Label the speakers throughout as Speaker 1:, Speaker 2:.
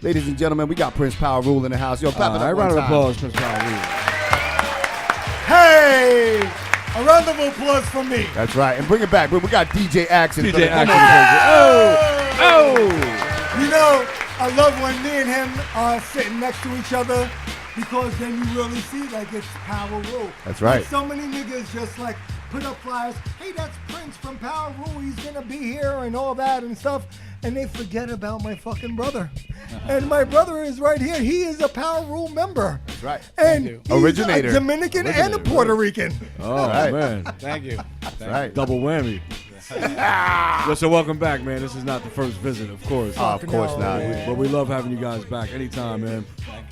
Speaker 1: Ladies and gentlemen, we got Prince Powerule in the house. Yo, clap it up.
Speaker 2: Round of applause, Prince Powerule.
Speaker 3: Hey! A round of applause for me.
Speaker 1: That's right. And bring it back. We got DJ Action.
Speaker 2: DJ Action.
Speaker 1: Oh!
Speaker 3: You know, I love when me and him are sitting next to each other because then you really see like it's Powerule.
Speaker 1: That's right.
Speaker 3: Like, so many niggas just like put up flyers. Hey, that's Prince from Powerule. He's gonna be here and all that and stuff. And they forget about my fucking brother. And my brother is right here. He is a Powerule member.
Speaker 1: That's right.
Speaker 3: And he's
Speaker 1: Originator.
Speaker 3: a Dominican and a Puerto Rican.
Speaker 2: Oh, man.
Speaker 4: Thank you.
Speaker 1: That's right.
Speaker 2: Double whammy. So welcome back, man. This is not the first visit, of course.
Speaker 1: Of course not.
Speaker 2: But we love having you guys back anytime, man.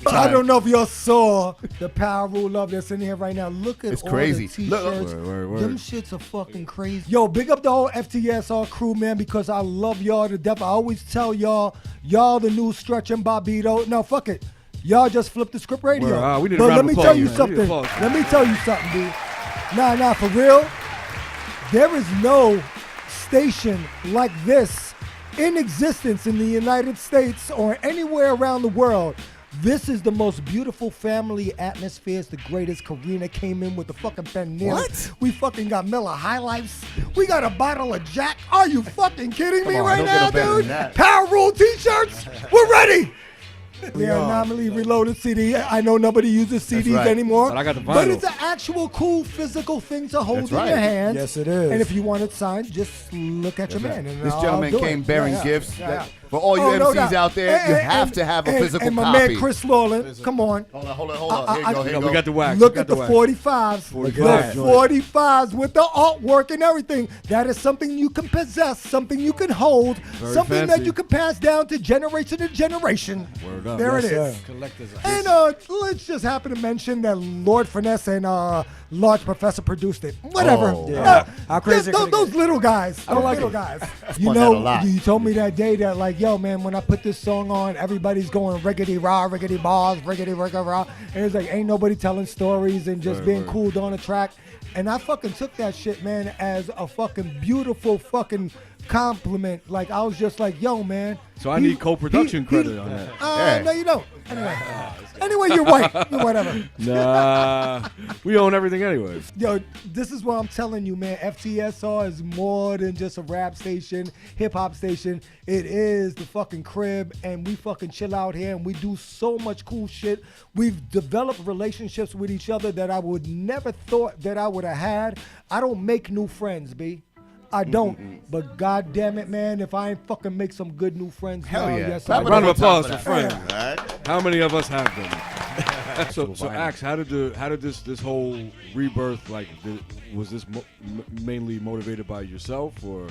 Speaker 3: I don't know if y'all saw the Powerule love that's in here right now. Look at
Speaker 1: It's
Speaker 3: all
Speaker 1: crazy.
Speaker 3: the t-shirts.
Speaker 2: Word.
Speaker 3: Them shits are fucking crazy. Yo, big up the whole FTSR crew, man, because I love y'all to death. I always tell y'all the new Stretch and Bobbito. No, fuck it. Y'all just flip the script radio.
Speaker 2: We need
Speaker 3: but
Speaker 2: a
Speaker 3: let me tell you
Speaker 2: man.
Speaker 3: something. Let me tell you something, dude. Nah, for real. There is no station like this in existence in the United States or anywhere around the world. This is the most beautiful family atmosphere. It's the greatest. Karina came in with the fucking Pernil.
Speaker 1: What?
Speaker 3: We fucking got Miller High Lifes. We got a bottle of Jack. Are you fucking kidding me
Speaker 1: on,
Speaker 3: right
Speaker 1: don't get
Speaker 3: now,
Speaker 1: no better than
Speaker 3: dude?
Speaker 1: that.
Speaker 3: Powerule t-shirts. We're ready. The Anomaly Reloaded CD. I know nobody uses CDs
Speaker 1: right.
Speaker 3: anymore.
Speaker 2: But I got the
Speaker 3: But
Speaker 2: vinyl.
Speaker 3: it's an actual cool physical thing to hold
Speaker 1: That's
Speaker 3: in
Speaker 1: right.
Speaker 3: your hands.
Speaker 4: Yes, it is.
Speaker 3: And if you want it signed, just look at your man. And
Speaker 1: This
Speaker 3: I'll
Speaker 1: gentleman
Speaker 3: do
Speaker 1: came
Speaker 3: it.
Speaker 1: bearing
Speaker 3: Yeah.
Speaker 1: gifts.
Speaker 3: Yeah.
Speaker 1: That, for all you
Speaker 3: Oh, no
Speaker 1: MCs
Speaker 3: doubt.
Speaker 1: out there, you have to have a physical
Speaker 3: and my
Speaker 1: copy.
Speaker 3: man Chris Lawlin, come on.
Speaker 1: Hold on. Here
Speaker 3: I-
Speaker 1: you go.
Speaker 2: We got the wax.
Speaker 3: Look
Speaker 2: We got
Speaker 3: at the
Speaker 2: wax.
Speaker 3: 45s.
Speaker 2: 45.
Speaker 3: The 45s with the artwork and everything. That is something you can possess, something you can hold,
Speaker 2: Very
Speaker 3: something
Speaker 2: fancy.
Speaker 3: that you can pass down to generation to generation.
Speaker 2: Word up.
Speaker 3: There
Speaker 4: Yes,
Speaker 3: it is.
Speaker 4: sir.
Speaker 5: Collector's
Speaker 3: And let's just happen to mention that Lord Finesse and Large Professor produced it. Whatever.
Speaker 1: Oh.
Speaker 4: Yeah. How crazy
Speaker 3: Those,
Speaker 4: could it get?
Speaker 3: those little guys.
Speaker 2: I don't
Speaker 3: Those
Speaker 2: like
Speaker 3: little
Speaker 2: it.
Speaker 3: guys.
Speaker 1: Spun
Speaker 3: You
Speaker 1: that a
Speaker 3: know,
Speaker 1: lot.
Speaker 3: you told me that day that like, yo, man, when I put this song on, everybody's going riggedy rah, riggedy balls, riggedy rigga rah, and it's like ain't nobody telling stories and just being cool on the track. And I fucking took that shit, man, as a fucking beautiful fucking compliment. Like I was just like, yo, man.
Speaker 2: So I need co-production credit on that.
Speaker 1: Yeah.
Speaker 3: No, you don't. Anyway, you're white. You're whatever.
Speaker 2: Nah, we own everything anyway.
Speaker 3: Yo, this is what I'm telling you, man. FTSR is more than just a rap station, hip hop station. It is the fucking crib, and we fucking chill out here, and we do so much cool shit. We've developed relationships with each other that I would never thought that I would have had. I don't make new friends, B. I don't. But god damn it, man, if I ain't fucking make some good new friends,
Speaker 1: Hell
Speaker 3: now,
Speaker 1: yeah.
Speaker 3: yes,
Speaker 1: Clap
Speaker 3: I
Speaker 1: it
Speaker 3: will.
Speaker 2: Round of
Speaker 1: on top
Speaker 2: applause
Speaker 1: of
Speaker 2: for
Speaker 1: that.
Speaker 2: friends.
Speaker 1: All right.
Speaker 2: How many of us have them? So Axe, how did this whole rebirth was this mainly motivated by yourself, or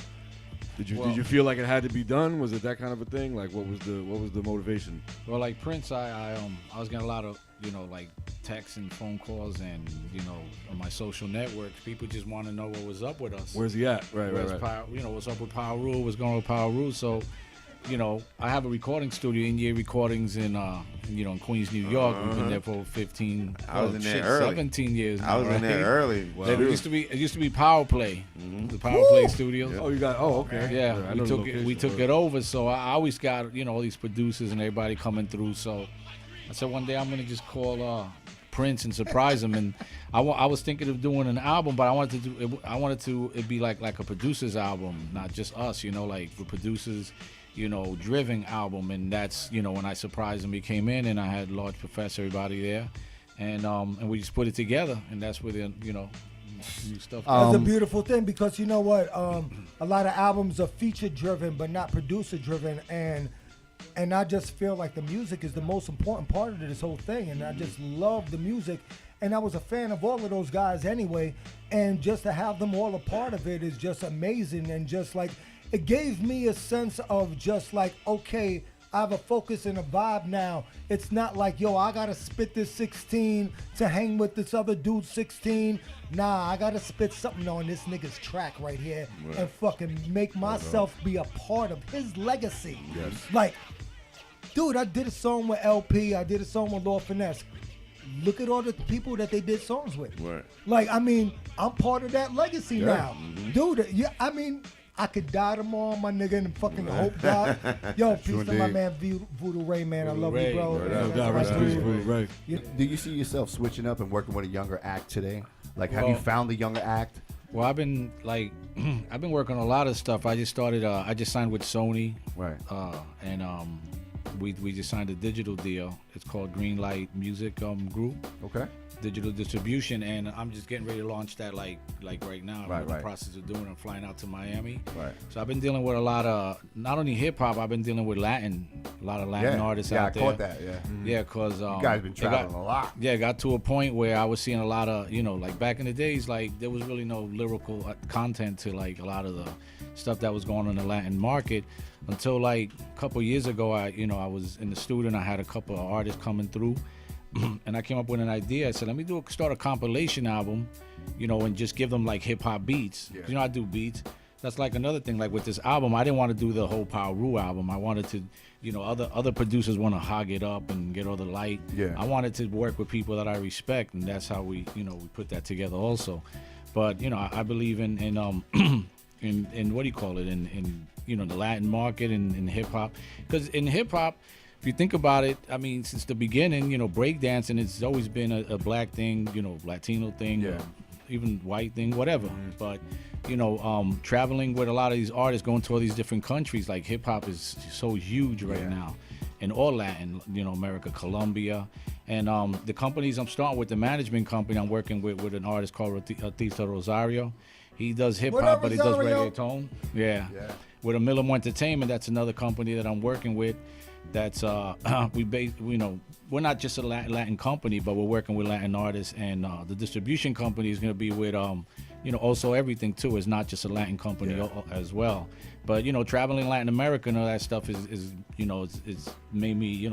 Speaker 2: did you feel like it had to be done? Was it that kind of a thing? Like what was the motivation?
Speaker 5: Well, like Prince, I was getting a lot of like texts and phone calls, and on my social networks, people just want to know what was up with us.
Speaker 2: Where's he at? Right.
Speaker 5: What's up with Powerule? What's going on with Powerule? So, I have a recording studio, in-year recordings in Queens, New York. We've been there for 15,
Speaker 4: I was in there early.
Speaker 5: 17 years.
Speaker 4: I was in there early.
Speaker 5: It used to be Power Play, the Power Play Studios.
Speaker 2: Oh, you got. Oh, okay.
Speaker 5: Yeah,
Speaker 2: I know the
Speaker 5: we took
Speaker 2: location.
Speaker 5: it over. So I always got all these producers and everybody coming through. So I said one day I'm gonna just call Prince and surprise him. And I was thinking of doing an album, but I wanted to it be like a producer's album, not just us. Like the producers. Driven album, and that's when I surprised him. He came in, and I had Large Professor, everybody there, and we just put it together, and that's where the new stuff.
Speaker 3: That's a beautiful thing because you know what? A lot of albums are feature driven, but not producer driven, and I just feel like the music is the most important part of this whole thing, and I just love the music. And I was a fan of all of those guys anyway, and just to have them all a part of it is just amazing, and just like. It gave me a sense of just like, okay, I have a focus and a vibe now. It's not like, yo, I gotta spit this 16 to hang with this other dude 16. Nah, I gotta spit something on this nigga's track right here and fucking make myself be a part of his legacy.
Speaker 1: Yes.
Speaker 3: Like, dude, I did a song with LP. I did a song with Lord Finesse. Look at all the people that they did songs with.
Speaker 1: Right.
Speaker 3: Like, I mean, I'm part of that legacy now. Dude, yeah, I mean, I could die tomorrow, my nigga, and fucking hope God. Yo, peace to my
Speaker 1: indeed.
Speaker 3: man Voodoo Ray, man. I love
Speaker 5: Ray.
Speaker 3: you, bro.
Speaker 2: No
Speaker 3: That's
Speaker 2: doubt,
Speaker 3: my
Speaker 2: rest in peace,
Speaker 3: dude.
Speaker 2: Voodoo Ray.
Speaker 1: Do you see yourself switching up and working with a younger act today? Like, have you
Speaker 5: Well-
Speaker 1: found the younger act?
Speaker 5: Well, I've been like, I've been working on a lot of stuff. I just started. I just signed with Sony,
Speaker 1: Right.
Speaker 5: and we just signed a digital deal. It's called Greenlight Music Group,
Speaker 1: Okay.
Speaker 5: digital distribution, and I'm just getting ready to launch that like right now.
Speaker 1: Right,
Speaker 5: I'm in the
Speaker 1: right.
Speaker 5: process of doing. I'm flying out to Miami.
Speaker 1: Right.
Speaker 5: So I've been dealing with a lot of not only hip hop. I've been dealing with Latin, a lot of Latin artists
Speaker 1: yeah,
Speaker 5: out there.
Speaker 1: I caught that. Yeah.
Speaker 5: Yeah, cause
Speaker 1: You guys been traveling a lot.
Speaker 5: Yeah, it got to a point where I was seeing a lot of, like back in the days, like there was really no lyrical content to like a lot of the stuff that was going on in the Latin market until like a couple years ago. I was in the studio and I had a couple of artists coming through, and I came up with an idea. I said, let me start a compilation album, and just give them like hip hop beats.
Speaker 1: Yeah.
Speaker 5: I do beats. That's like another thing. Like with this album, I didn't want to do the whole Powerule album. I wanted to, other producers want to hog it up and get all the light.
Speaker 1: Yeah.
Speaker 5: I wanted to work with people that I respect, and that's how we put that together also. But I believe in in what do you call it, in the Latin market and in hip hop, because in hip hop, if you think about it, I mean, since the beginning, breakdancing, it's always been a black thing, Latino thing,
Speaker 1: Yeah.
Speaker 5: even white thing, whatever. But traveling with a lot of these artists, going to all these different countries, like hip hop is so huge right now, in all Latin, America, Colombia, and the companies I'm starting with, the management company I'm working with an artist called Artista Rosario. He does hip
Speaker 3: What
Speaker 5: hop,
Speaker 3: up,
Speaker 5: but he does
Speaker 3: Rosario?
Speaker 5: reggaeton. Yeah.
Speaker 1: Yeah.
Speaker 5: With a Millamo Entertainment, that's another company that I'm working with. That's we're not just a Latin company, but we're working with Latin artists, and the distribution company is going to be with also everything too. It's not just a Latin company as well. But traveling Latin America and all that stuff is it's made me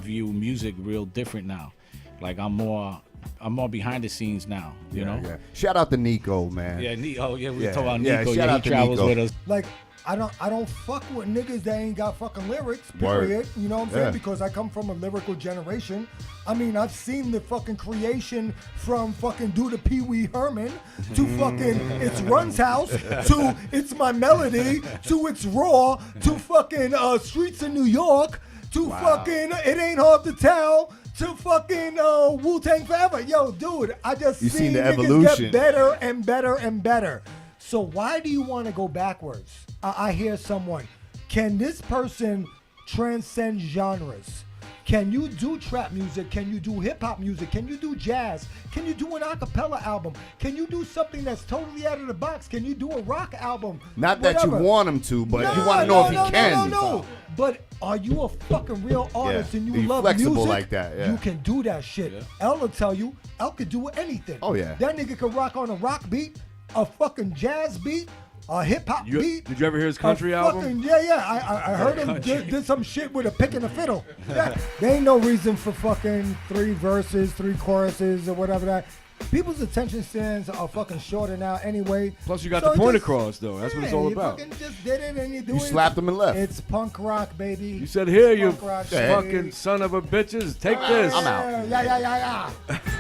Speaker 5: view music real different now. Like I'm more behind the scenes now. You know.
Speaker 1: Yeah. Shout out to Nico, man.
Speaker 5: Yeah, we
Speaker 1: Yeah,
Speaker 5: talk about
Speaker 1: yeah,
Speaker 5: Nico.
Speaker 1: shout
Speaker 5: Yeah, he
Speaker 1: out to
Speaker 5: travels
Speaker 1: Nico.
Speaker 5: with us.
Speaker 3: Like, I don't fuck with niggas that ain't got fucking lyrics,
Speaker 1: Word.
Speaker 3: period. You know what I'm saying?
Speaker 1: Yeah.
Speaker 3: Because I come from a lyrical generation. I mean, I've seen the fucking creation from fucking Do the Pee Wee Herman to fucking It's Run's House to It's My Melody to It's Raw to fucking Streets of New York to fucking It Ain't Hard to Tell to fucking Wu-Tang Forever. Yo, dude, I just
Speaker 1: You seen the
Speaker 3: niggas
Speaker 1: evolution.
Speaker 3: get better and better and better. So why do you want to go backwards? I hear someone. Can this person transcend genres? Can you do trap music? Can you do hip hop music? Can you do jazz? Can you do an a cappella album? Can you do something that's totally out of the box? Can you do a rock album?
Speaker 1: Not that you
Speaker 3: Whatever.
Speaker 1: want him to, but you want to know if he can.
Speaker 3: No. But are you a fucking real artist
Speaker 1: Yeah.
Speaker 3: and
Speaker 1: Are
Speaker 3: you
Speaker 1: you
Speaker 3: love
Speaker 1: flexible
Speaker 3: music?
Speaker 1: like that? Yeah.
Speaker 3: You can do that shit.
Speaker 5: Yeah.
Speaker 3: El will tell you, El could do anything.
Speaker 1: Oh, yeah.
Speaker 3: That nigga could rock on a rock beat, a fucking jazz beat, a hip hop beat.
Speaker 2: Did you ever hear his country
Speaker 3: a
Speaker 2: album?
Speaker 3: fucking, yeah. I heard him did some shit with a pick and a fiddle. Yeah. There ain't no reason for fucking 3 verses, 3 choruses, or whatever that. People's attention spans are fucking shorter now anyway.
Speaker 2: Plus, you got
Speaker 3: So
Speaker 2: the point
Speaker 3: just-
Speaker 2: across, though. That's what it's all
Speaker 3: you
Speaker 2: about.
Speaker 3: fucking just did it and you do
Speaker 1: You
Speaker 3: it.
Speaker 1: slapped him and left.
Speaker 3: It's punk rock, baby.
Speaker 2: You said, "Here, you
Speaker 3: Punk rock,
Speaker 2: fucking
Speaker 3: baby.
Speaker 2: son of a bitches, take this."
Speaker 1: I'm out.
Speaker 3: Yeah.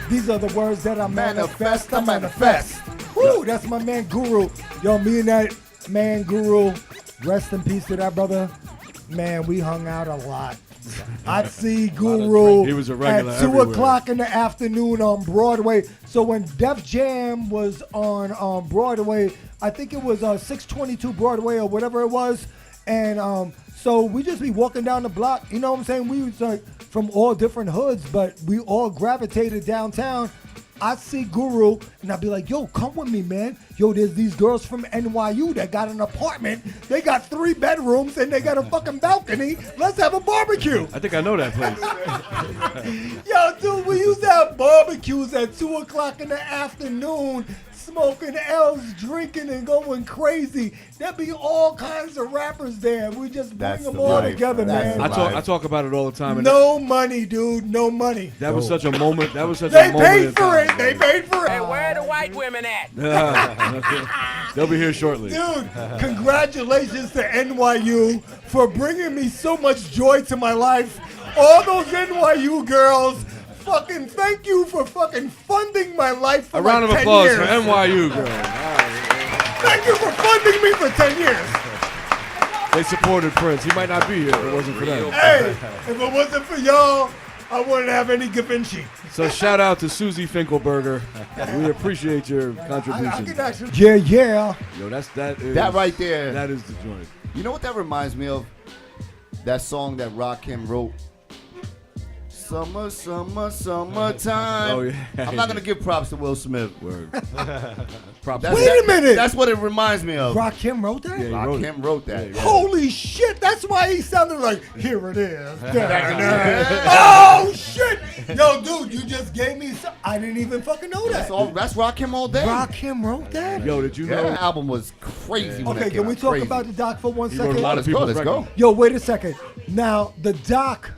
Speaker 3: These are the words that I manifest. I
Speaker 1: Manifest.
Speaker 3: Woo, that's my man Guru. Yo, me and that man Guru, rest in peace to that brother. Man, we hung out a lot. I'd see Guru
Speaker 2: He was a regular
Speaker 3: at 2
Speaker 2: everywhere.
Speaker 3: o'clock in the afternoon on Broadway. So when Def Jam was on Broadway, I think it was 622 Broadway or whatever it was. And so we just be walking down the block. You know what I'm saying? We was like from all different hoods, but we all gravitated downtown. I'd see Guru and I'd be like, yo, come with me, man. Yo, there's these girls from NYU that got an apartment. They got 3 bedrooms and they got a fucking balcony. Let's have a barbecue.
Speaker 2: I think I know that place.
Speaker 3: Yo, dude, we used to have barbecues at 2 o'clock in the afternoon, smoking L's, drinking and going crazy. There'd be all kinds of rappers there. We just bring
Speaker 1: That's
Speaker 3: them
Speaker 1: the
Speaker 3: all
Speaker 1: life.
Speaker 3: together,
Speaker 1: That's
Speaker 3: man.
Speaker 1: the
Speaker 2: I talk about it all the time. And
Speaker 3: No money, dude. No money.
Speaker 2: that was such a moment. That was such
Speaker 3: They
Speaker 2: a moment.
Speaker 3: paid
Speaker 2: in
Speaker 3: for
Speaker 2: time.
Speaker 3: it. They paid for it.
Speaker 6: Hey, where are the white women at?
Speaker 2: They'll be here shortly.
Speaker 3: Dude, congratulations to NYU for bringing me so much joy to my life. All those NYU girls, fucking thank you for fucking funding my life for
Speaker 2: A round of
Speaker 3: like 10
Speaker 2: applause
Speaker 3: years.
Speaker 2: for NYU, girl.
Speaker 3: Thank you for funding me for 10 years.
Speaker 2: They supported Prince. He might not be here if it wasn't for them.
Speaker 3: Hey, if it wasn't for y'all, I wouldn't have any Da Vinci.
Speaker 2: So shout out to Susie Finkelberger. We appreciate your
Speaker 3: I
Speaker 2: contribution.
Speaker 3: can actually. Yeah.
Speaker 2: Yo, that is
Speaker 1: That right there.
Speaker 2: That is the joint.
Speaker 1: You know what that reminds me of? That song that Rakim wrote. Summer, summer, summertime.
Speaker 2: Oh, yeah.
Speaker 1: I'm not gonna give props to Will Smith.
Speaker 2: Word. Props.
Speaker 3: Wait a minute.
Speaker 1: That's what it reminds me of.
Speaker 3: Rakim wrote that?
Speaker 2: Yeah, he wrote it.
Speaker 1: Rakim wrote that.
Speaker 2: Yeah,
Speaker 3: Holy shit, that's why he sounded like, here it is. Oh, shit. Yo, dude, you just gave me some. I didn't even fucking know that.
Speaker 1: That's Rakim all day.
Speaker 3: Rakim wrote that?
Speaker 2: Yo, did you
Speaker 1: Yeah,
Speaker 2: know?
Speaker 1: that album was crazy. When
Speaker 3: Okay,
Speaker 1: that came
Speaker 3: can we
Speaker 1: out.
Speaker 3: talk
Speaker 1: Crazy.
Speaker 3: about the doc for 1
Speaker 2: He wrote a
Speaker 3: second?
Speaker 2: lot of
Speaker 1: Let's go.
Speaker 2: people's
Speaker 1: Let's go.
Speaker 2: records.
Speaker 3: Yo, wait a second. Now, the doc,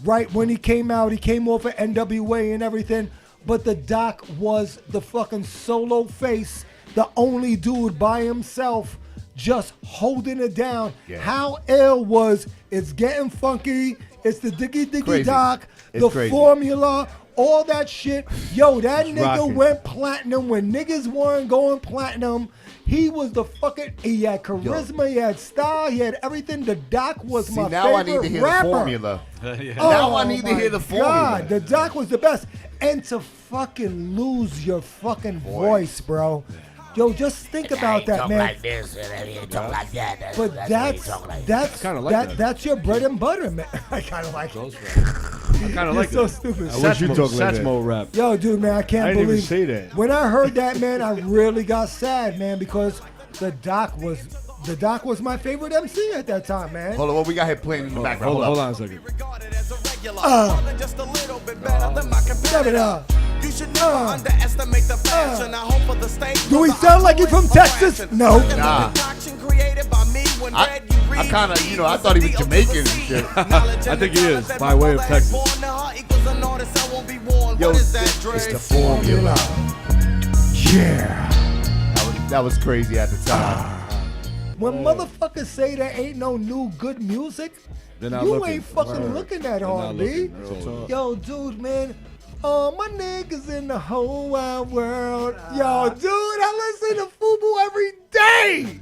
Speaker 3: right when he came out, he came off of NWA and everything, but the doc was the fucking solo face, the only dude by himself, just holding it down.
Speaker 1: Yeah.
Speaker 3: How ill was It's Getting Funky, it's the Diggy Diggy
Speaker 1: Crazy.
Speaker 3: Doc,
Speaker 1: It's
Speaker 3: the
Speaker 1: crazy.
Speaker 3: Formula, all that shit. Yo, that nigga
Speaker 4: rocking.
Speaker 3: went platinum when niggas weren't going platinum. He was the fucking, he had charisma, he had style, he had everything. The doc was
Speaker 1: See,
Speaker 3: my
Speaker 1: now I
Speaker 3: favorite
Speaker 1: need to hear
Speaker 3: rapper.
Speaker 1: the formula.
Speaker 5: Yeah.
Speaker 1: Now I need to
Speaker 3: my
Speaker 1: hear the formula.
Speaker 3: God, the doc was the best. And to fucking lose your fucking voice, bro. Yo, just think about that, man.
Speaker 6: Like this, and then you talk like that.
Speaker 3: But that's
Speaker 2: Kinda like that.
Speaker 3: that's your bread and butter, man. I kind of like it.
Speaker 2: I kind of like
Speaker 3: You're
Speaker 2: it.
Speaker 3: so stupid.
Speaker 4: I wish you talk like that.
Speaker 2: Satchmo rap.
Speaker 3: Yo, dude, man, I can't
Speaker 4: I didn't even
Speaker 3: believe.
Speaker 4: say that.
Speaker 3: When I heard that, man, I really got sad, man, because the doc was my favorite MC at that time, man.
Speaker 1: Hold on, what we got here playing in the background?
Speaker 2: Hold on a second.
Speaker 3: Step it up.
Speaker 6: You should never underestimate the passion. I hope for the stage.
Speaker 3: Do we sound like he's from Texas? No.
Speaker 1: Nah. I kind of, I thought he was Jamaican and shit.
Speaker 2: I think he is, by way of Texas.
Speaker 1: Yo, it's the formula.
Speaker 3: Yeah.
Speaker 1: That was crazy at the time.
Speaker 3: When motherfuckers say there ain't no new good music,
Speaker 2: They're not
Speaker 3: you
Speaker 2: looking.
Speaker 3: ain't fucking
Speaker 2: Word.
Speaker 3: looking that
Speaker 2: They're
Speaker 3: hard,
Speaker 2: not
Speaker 3: B.
Speaker 2: looking. Real talk.
Speaker 3: Yo, dude, man. All my niggas in the whole wide world. Yo, dude, I listen to FUBU every day.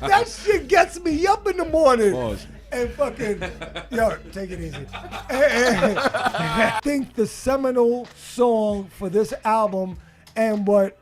Speaker 3: That shit gets me up in the morning.
Speaker 2: Pause.
Speaker 3: And fucking, yo, take it easy. I think the seminal song for this album and what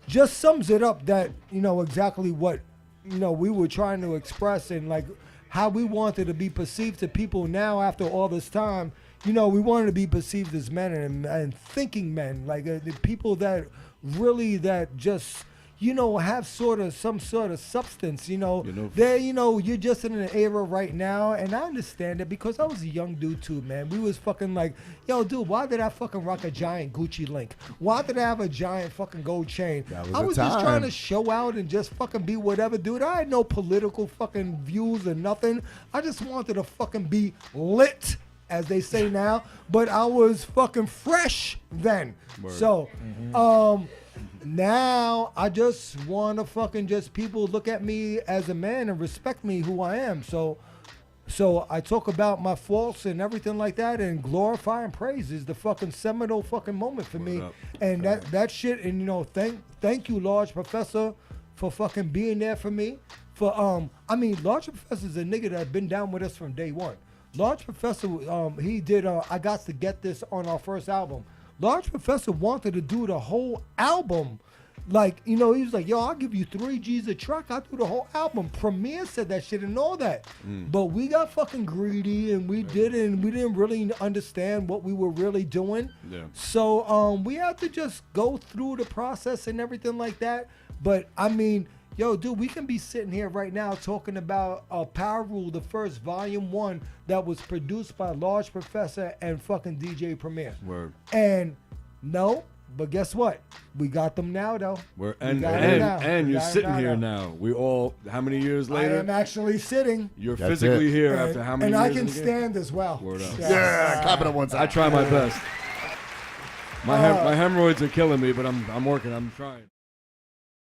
Speaker 3: just sums it up that, exactly what, we were trying to express and like how we wanted to be perceived to people now after all this time. We wanted to be perceived as men and thinking men, like the people that really that just, have some sort of substance, you're just in an era right now, and I understand it because I was a young dude too, man. We was fucking like, yo, dude, why did I fucking rock a giant Gucci link? Why did I have a giant fucking gold chain? I was just trying to show out and just fucking be whatever, dude. I had no political fucking views or nothing. I just wanted to fucking be lit, as they say now, but I was fucking fresh then.
Speaker 2: Word.
Speaker 3: So, now I just want to fucking just people look at me as a man and respect me who I am. So I talk about my faults and everything like that, and glorify and praise is the fucking seminal fucking moment for me.
Speaker 2: up.
Speaker 3: And that shit, and thank you, Large Professor, for fucking being there for me. Large Professor's a nigga that been down with us from day one. Large Professor, he did I Got to Get This on our first album. Large Professor wanted to do the whole album. Like, he was like, yo, I'll give you 3 G's a track. I'll do the whole album. Premier said that shit and all that. But we got fucking greedy and we didn't really understand what we were really doing.
Speaker 2: Yeah.
Speaker 3: So we had to just go through the process and everything like that. But yo, dude, we can be sitting here right now talking about Powerule, the first volume 1 that was produced by Large Professor and fucking DJ Premier.
Speaker 2: Word.
Speaker 3: And no, but guess what? We got them now, though.
Speaker 2: And
Speaker 3: We
Speaker 2: you're
Speaker 3: got it
Speaker 2: sitting
Speaker 3: now,
Speaker 2: here
Speaker 3: though.
Speaker 2: now. We all, how many years
Speaker 3: I
Speaker 2: later?
Speaker 3: am actually sitting.
Speaker 2: You're
Speaker 1: That's
Speaker 2: physically
Speaker 1: it.
Speaker 2: here after how many
Speaker 3: and
Speaker 2: years?
Speaker 3: I can
Speaker 2: in the game?
Speaker 3: stand as well.
Speaker 2: Word up.
Speaker 1: Yeah, clap it at one time.
Speaker 2: I try my best. My hemorrhoids are killing me, but I'm working. I'm trying.